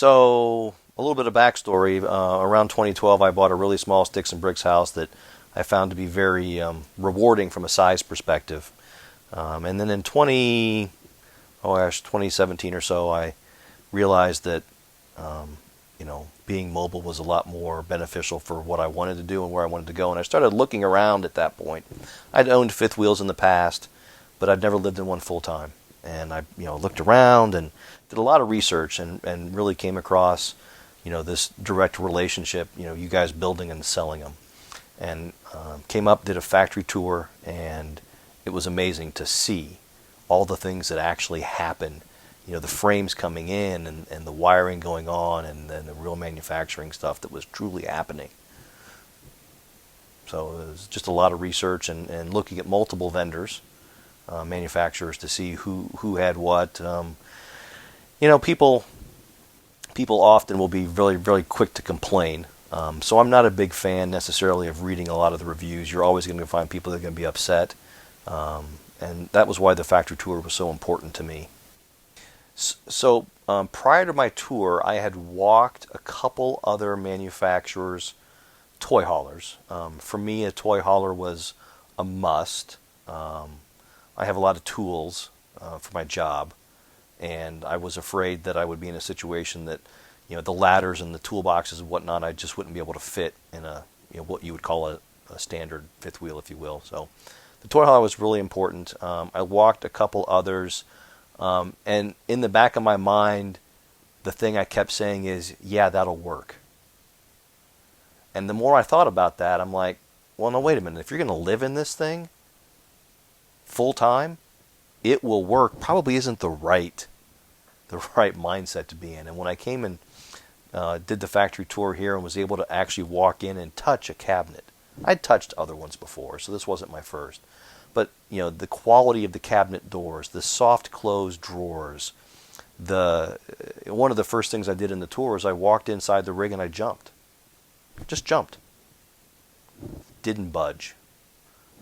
So, a little bit of backstory. Around 2012, I bought a really small sticks and bricks house that I found to be very rewarding from a size perspective. And then in 2017 or so, I realized that being mobile was a lot more beneficial for what I wanted to do and where I wanted to go. And I started looking around at that point. I'd owned fifth wheels in the past, but I'd never lived in one full time. And I, looked around and did a lot of research and really came across, this direct relationship, you guys building and selling them. And came up, did a factory tour, and it was amazing to see all the things that actually happen. The frames coming in and the wiring going on and then the real manufacturing stuff that was truly happening. So it was just a lot of research and looking at multiple vendors, manufacturers, to see who had what. People often will be very, very quick to complain. So I'm not a big fan necessarily of reading a lot of the reviews. You're always going to find people that are going to be upset. And that was why the factory tour was so important to me. So prior to my tour, I had walked a couple other manufacturers' toy haulers. For me, a toy hauler was a must. I have a lot of tools for my job, and I was afraid that I would be in a situation that, the ladders and the toolboxes and whatnot, I just wouldn't be able to fit in a, what you would call a standard fifth wheel, if you will. So the toy hauler was really important. I walked a couple others. And in the back of my mind, the thing I kept saying is, yeah, that'll work. And the more I thought about that, I'm like, well, no, wait a minute. If you're going to live in this thing full time, it will work. Probably isn't the right mindset to be in. And when I came and did the factory tour here and was able to actually walk in and touch a cabinet, I'd touched other ones before, so this wasn't my first. But, the quality of the cabinet doors, the soft close drawers, one of the first things I did in the tour is I walked inside the rig and I jumped. Just jumped. Didn't budge.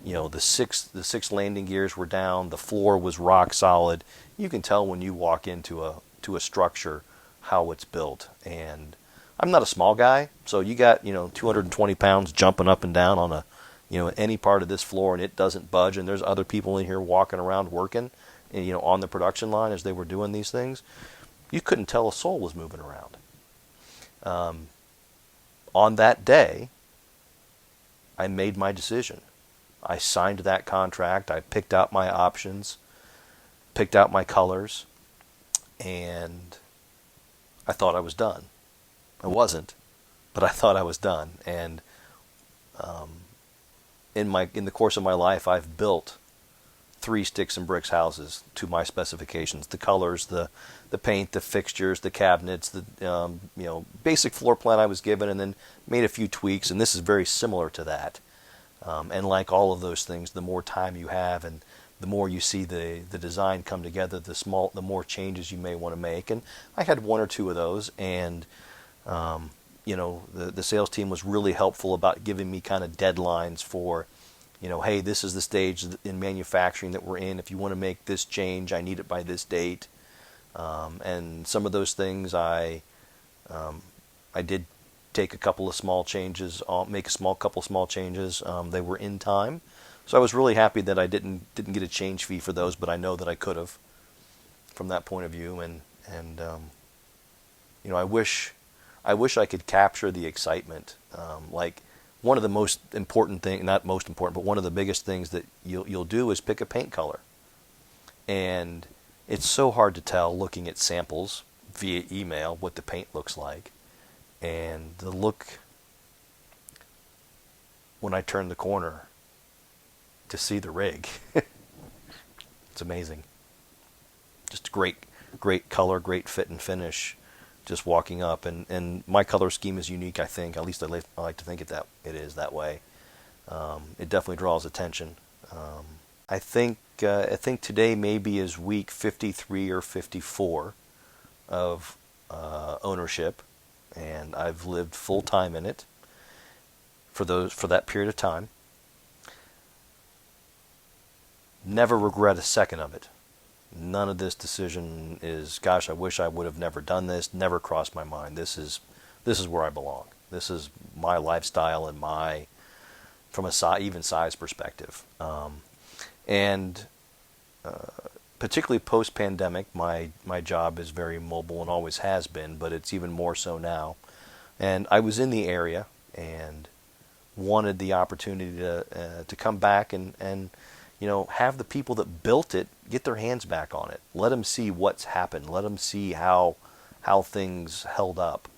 The six landing gears were down, the floor was rock solid. You can tell when you walk into a structure how it's built. And I'm not a small guy, so you got, 220 pounds jumping up and down on any part of this floor, and it doesn't budge, and there's other people in here walking around working, on the production line as they were doing these things. You couldn't tell a soul was moving around. On that day, I made my decision. I signed that contract. I picked out my options, picked out my colors, and I thought I was done. I wasn't, but I thought I was done. And in the course of my life, I've built 3 sticks and bricks houses to my specifications: the colors, the paint, the fixtures, the cabinets, the basic floor plan I was given, and then made a few tweaks. And this is very similar to that. And like all of those things, the more time you have and the more you see the design come together, the more changes you may want to make. And I had 1 or 2 of those, and the sales team was really helpful about giving me kind of deadlines for, hey, this is the stage in manufacturing that we're in. If you want to make this change, I need it by this date. And some of those things I did take a couple of small changes, make a couple small changes. They were in time. So I was really happy that I didn't get a change fee for those, but I know that I could have from that point of view. And I wish I could capture the excitement. Like one of the most important thing, not most important, but one of the biggest things that you'll do is pick a paint color. And it's so hard to tell looking at samples via email what the paint looks like. And the look when I turn the corner to see the rig, it's amazing. Just great color, great fit and finish. Just walking up, and my color scheme is unique. I think, at least I like to think it is that way. It definitely draws attention. I think today maybe is week 53 or 54 of ownership, and I've lived full time in it for that period of time. Never regret a second of it. None of this decision is, gosh, I wish I would have never done this. Never crossed my mind. This is where I belong. This is my lifestyle and from a even size perspective. And particularly post-pandemic, my job is very mobile and always has been, but it's even more so now. And I was in the area and wanted the opportunity to come back and have the people that built it get their hands back on it. Let them see what's happened. Let them see how things held up.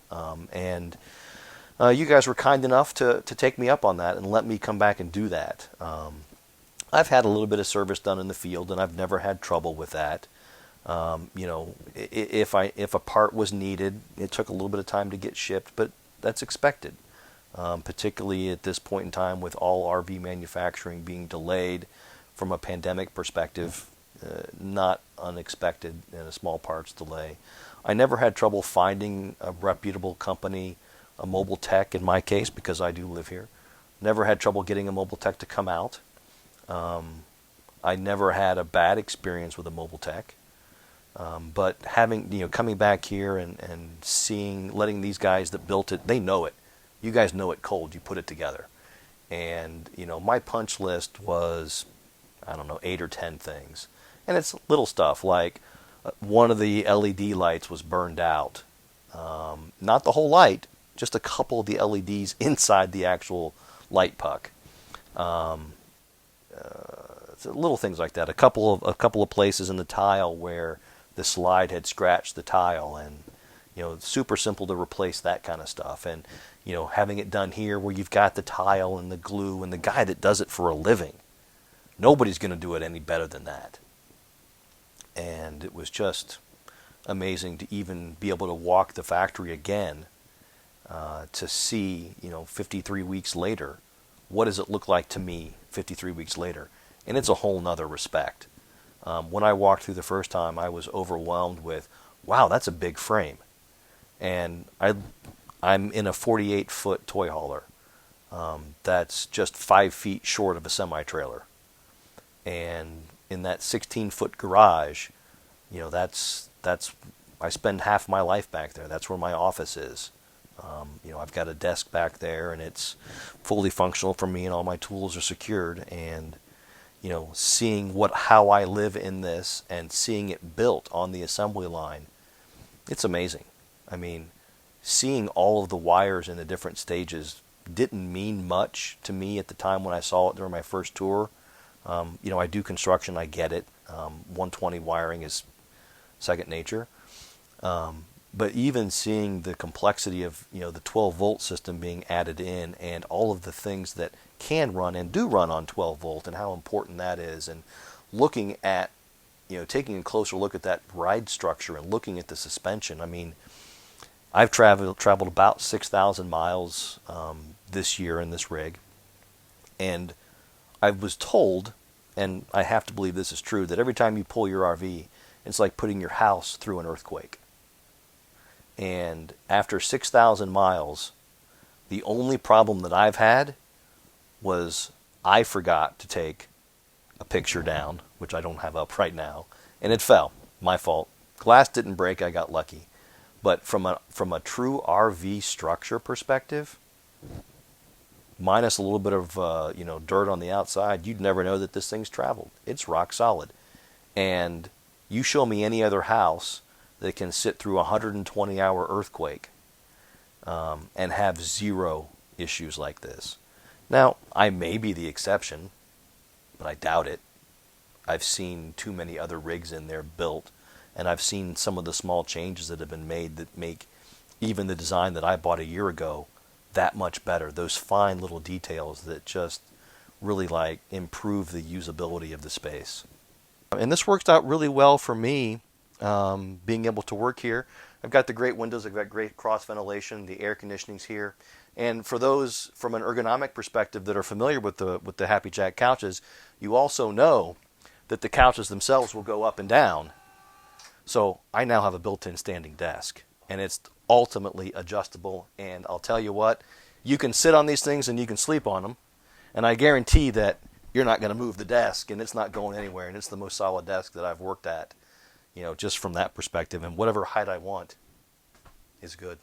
And you guys were kind enough to take me up on that and let me come back and do that. I've had a little bit of service done in the field, and I've never had trouble with that. If a part was needed, it took a little bit of time to get shipped, but that's expected. Particularly at this point in time with all RV manufacturing being delayed from a pandemic perspective, not unexpected in a small parts delay. I never had trouble finding a reputable company, a mobile tech in my case, because I do live here. Never had trouble getting a mobile tech to come out. I never had a bad experience with a mobile tech. But coming back here and letting these guys that built it, they know it. You guys know it cold. You put it together. And, my punch list was, 8 or 10 things. And it's little stuff like one of the LED lights was burned out. Not the whole light, just a couple of the LEDs inside the actual light puck. Little things like that. A couple of places in the tile where the slide had scratched the tile, and super simple to replace that kind of stuff. And having it done here where you've got the tile and the glue and the guy that does it for a living, nobody's going to do it any better than that. And it was just amazing to even be able to walk the factory again, to see 53 weeks later, what does it look like to me 53 weeks later? And it's a whole nother respect. When I walked through the first time, I was overwhelmed with, wow, that's a big frame. And I'm in a 48-foot toy hauler. That's just 5 feet short of a semi-trailer. And in that 16-foot garage, I spend half my life back there. That's where my office is. I've got a desk back there, and it's fully functional for me, and all my tools are secured. And seeing how I live in this and seeing it built on the assembly line, it's amazing. I mean, seeing all of the wires in the different stages didn't mean much to me at the time when I saw it during my first tour. I do construction, I get it. 120 wiring is second nature. But even seeing the complexity of the 12-volt system being added in, and all of the things that can run and do run on 12 volt, and how important that is, and looking at taking a closer look at that ride structure and looking at the suspension. I mean, I've traveled about 6,000 miles this year in this rig, and I was told, and I have to believe this is true, that every time you pull your RV, it's like putting your house through an earthquake. And after 6,000 miles, the only problem that I've had was I forgot to take a picture down, which I don't have up right now, and it fell. My fault. Glass didn't break. I got lucky. But from a true RV structure perspective, minus a little bit of dirt on the outside, you'd never know that this thing's traveled. It's rock solid. And you show me any other house that can sit through a 120-hour earthquake and have zero issues like this. Now, I may be the exception, but I doubt it. I've seen too many other rigs in there built, and I've seen some of the small changes that have been made that make even the design that I bought a year ago that much better. Those fine little details that just really improve the usability of the space. And this worked out really well for me, being able to work here. I've got the great windows, I've got great cross ventilation, the air conditioning's here. And for those from an ergonomic perspective that are familiar with the Happy Jack couches, you also know that the couches themselves will go up and down. So I now have a built-in standing desk, and it's ultimately adjustable. And I'll tell you what, you can sit on these things and you can sleep on them. And I guarantee that you're not going to move the desk, and it's not going anywhere, and it's the most solid desk that I've worked at, just from that perspective. And whatever height I want is good.